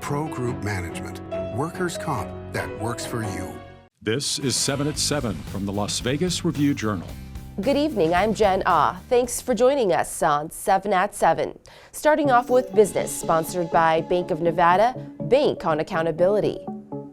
Pro Group Management. Workers' comp that works for you. This is 7 at 7 from the Las Vegas Review-Journal. Good evening, I'm Jen Ah. Thanks for joining us on 7 at 7. Starting off with business, sponsored by Bank of Nevada, Bank on Accountability.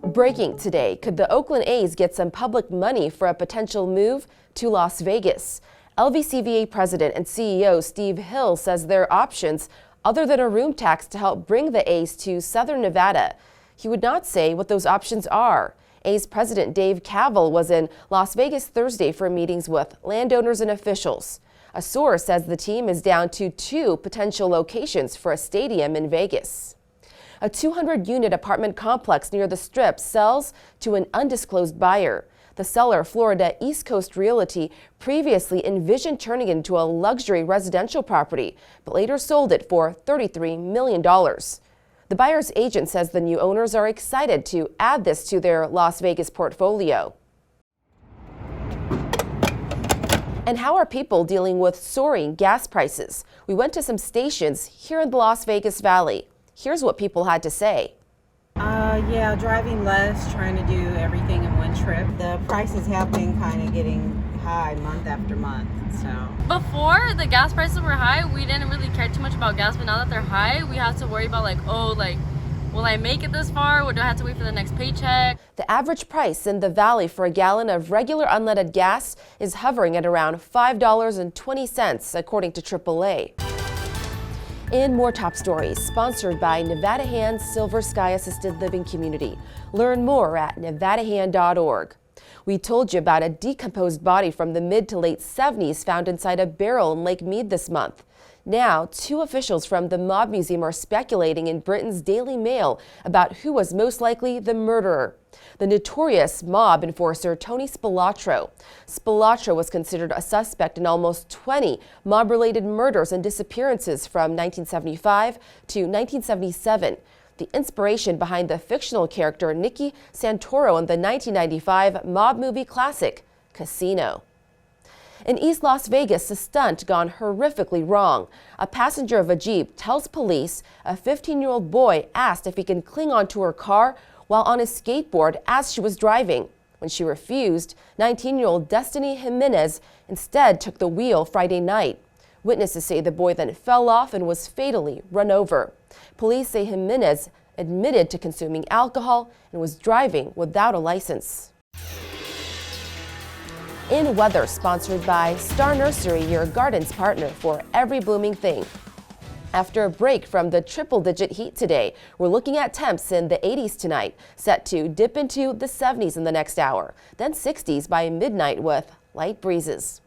Breaking today, could the Oakland A's get some public money for a potential move to Las Vegas? LVCVA President and CEO Steve Hill says there are options other than a room tax to help bring the A's to Southern Nevada. He would not say what those options are. A's President Dave Kaval was in Las Vegas Thursday for meetings with landowners and officials. A source says the team is down to 2 potential locations for a stadium in Vegas. A 200-unit apartment complex near the Strip sells to an undisclosed buyer. The seller, Florida East Coast Realty, previously envisioned turning it into a luxury residential property, but later sold it for $33 million. The buyer's agent says the new owners are excited to add this to their Las Vegas portfolio. And how are people dealing with soaring gas prices? We went to some stations here in the Las Vegas Valley. Here's what people had to say. Yeah, driving less, trying to do everything in one trip. The prices have been kind of getting high month after month. So before the gas prices were high, we didn't really care too much about gas, but now that they're high, we have to worry about will I make it this far, or do I have to wait for the next paycheck? The average price in the valley for a gallon of regular unleaded gas is hovering at around $5.20, according to AAA. In more top stories, sponsored by Nevada Hand's Silver Sky Assisted Living Community. Learn more at nevadahand.org. We told you about a decomposed body from the mid to late 70s found inside a barrel in Lake Mead this month. Now, 2 officials from the Mob Museum are speculating in Britain's Daily Mail about who was most likely the murderer. The notorious mob enforcer Tony Spilotro. Spilotro was considered a suspect in almost 20 mob-related murders and disappearances from 1975 to 1977. The inspiration behind the fictional character Nicky Santoro in the 1995 mob movie classic, Casino. In East Las Vegas, a stunt gone horrifically wrong. A passenger of a Jeep tells police a 15-year-old boy asked if he can cling onto her car while on his skateboard as she was driving. When she refused, 19-year-old Destiny Jimenez instead took the wheel Friday night. Witnesses say the boy then fell off and was fatally run over. Police say Jimenez admitted to consuming alcohol and was driving without a license. In weather, sponsored by Star Nursery, your garden's partner for every blooming thing. After a break from the triple-digit heat today, we're looking at temps in the 80s tonight, set to dip into the 70s in the next hour, then 60s by midnight with light breezes.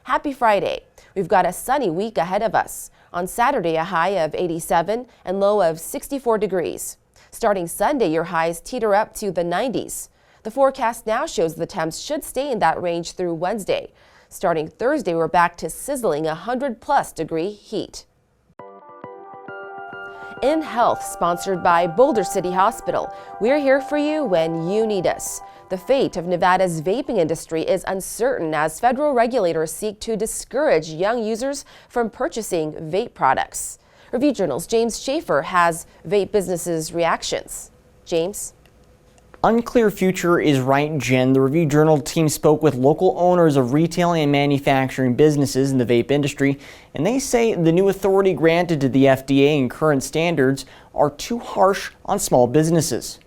Happy Friday. We've got a sunny week ahead of us. On Saturday, a high of 87 and low of 64 degrees. Starting Sunday, your highs teeter up to the 90s. The forecast now shows the temps should stay in that range through Wednesday. Starting Thursday, we're back to sizzling 100-plus degree heat. In health, sponsored by Boulder City Hospital, we're here for you when you need us. The fate of Nevada's vaping industry is uncertain as federal regulators seek to discourage young users from purchasing vape products. Review Journal's James Schaefer has vape businesses' reactions. James? Unclear future is right, Jen. The Review Journal team spoke with local owners of retail and manufacturing businesses in the vape industry, and they say the new authority granted to the FDA and current standards are too harsh on small businesses.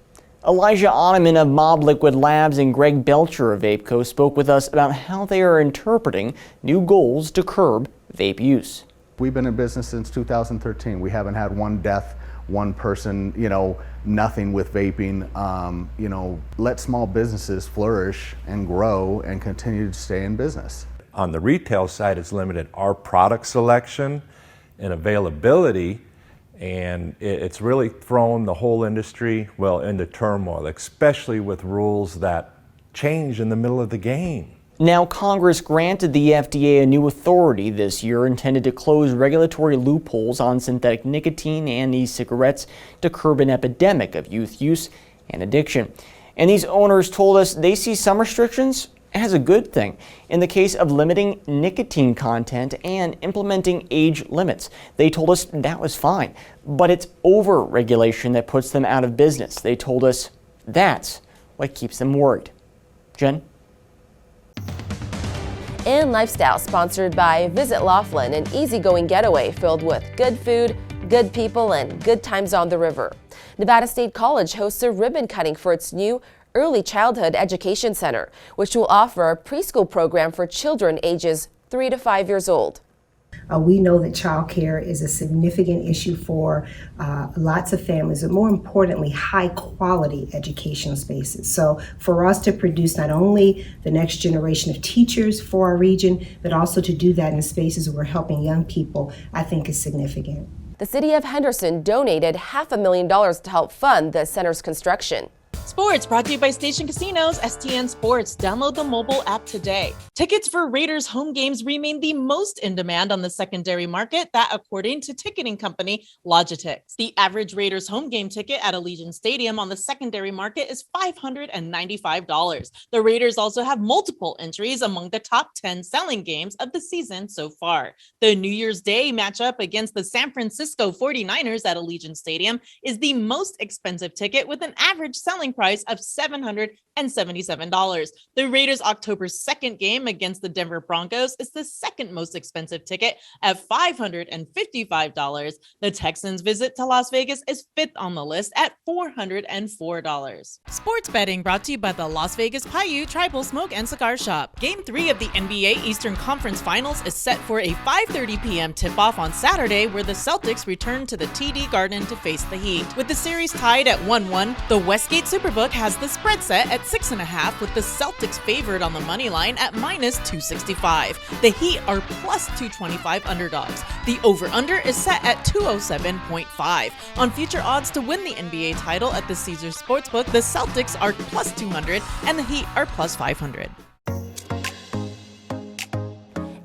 Elijah Ottoman of Mob Liquid Labs and Greg Belcher of VapeCo spoke with us about how they are interpreting new goals to curb vape use. We've been in business since 2013. We haven't had one death, one person, nothing with vaping. Let small businesses flourish and grow and continue to stay in business. On the retail side, it's limited our product selection and availability, and it's really thrown the whole industry, into turmoil, especially with rules that change in the middle of the game. Now, Congress granted the FDA a new authority this year intended to close regulatory loopholes on synthetic nicotine and e-cigarettes to curb an epidemic of youth use and addiction. And these owners told us they see some restrictions as a good thing in the case of limiting nicotine content and implementing age limits. They told us that was fine, but it's over-regulation that puts them out of business. They told us that's what keeps them worried. Jen? In Lifestyle, sponsored by Visit Laughlin, an easygoing getaway filled with good food, good people, and good times on the river. Nevada State College hosts a ribbon cutting for its new Early Childhood Education Center, which will offer a preschool program for children ages 3 to 5 years old. We know that childcare is a significant issue for lots of families, but more importantly, high quality educational spaces. So for us to produce not only the next generation of teachers for our region, but also to do that in spaces where we're helping young people, I think is significant. The city of Henderson donated $500,000 to help fund the center's construction. Sports brought to you by Station Casinos, STN Sports. Download the mobile app today. Tickets for Raiders home games remain the most in demand on the secondary market, that according to ticketing company Logitix. The average Raiders home game ticket at Allegiant Stadium on the secondary market is $595. The Raiders also have multiple entries among the top 10 selling games of the season so far. The New Year's Day matchup against the San Francisco 49ers at Allegiant Stadium is the most expensive ticket with an average selling price of $777. The Raiders' October 2nd game against the Denver Broncos is the second most expensive ticket at $555. The Texans' visit to Las Vegas is fifth on the list at $404. Sports betting brought to you by the Las Vegas Paiute Tribal Smoke and Cigar Shop. Game 3 of the NBA Eastern Conference Finals is set for a 5:30 p.m. tip-off on Saturday, where the Celtics return to the TD Garden to face the Heat. With the series tied at 1-1, the Westgate Superbook has the spread set at 6.5, with the Celtics favored on the money line at -265. The Heat are +225 underdogs. The over-under is set at 207.5. On future odds to win the NBA title at the Caesars Sportsbook, the Celtics are +200 and the Heat are +500.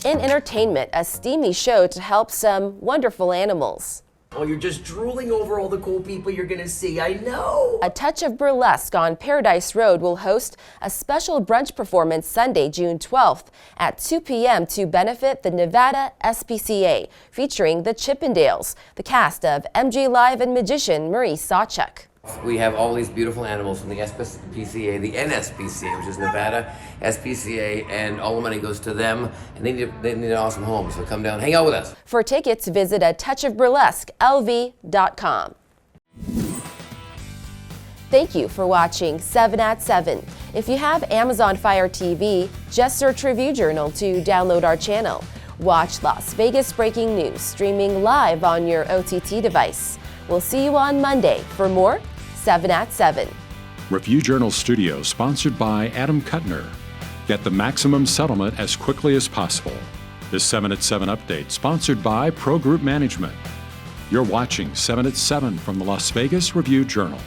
In entertainment, a steamy show to help some wonderful animals. Oh, you're just drooling over all the cool people you're gonna see, I know! A Touch of Burlesque on Paradise Road will host a special brunch performance Sunday, June 12th at 2 p.m. to benefit the Nevada SPCA, featuring the Chippendales, the cast of MJ Live and magician Marie Sawchuk. We have all these beautiful animals from the SPCA, the NSPCA, which is Nevada SPCA, and all the money goes to them, and they need an awesome home, so come down, hang out with us. For tickets, visit a touchofburlesquelv.com. Thank you for watching 7 at 7. If you have Amazon Fire TV, just search Review Journal to download our channel. Watch Las Vegas breaking news streaming live on your OTT device. We'll see you on Monday for more 7 at 7. Review Journal Studio, sponsored by Adam Kuttner. Get the maximum settlement as quickly as possible. This 7 at 7 update, sponsored by Pro Group Management. You're watching 7 at 7 from the Las Vegas Review Journal.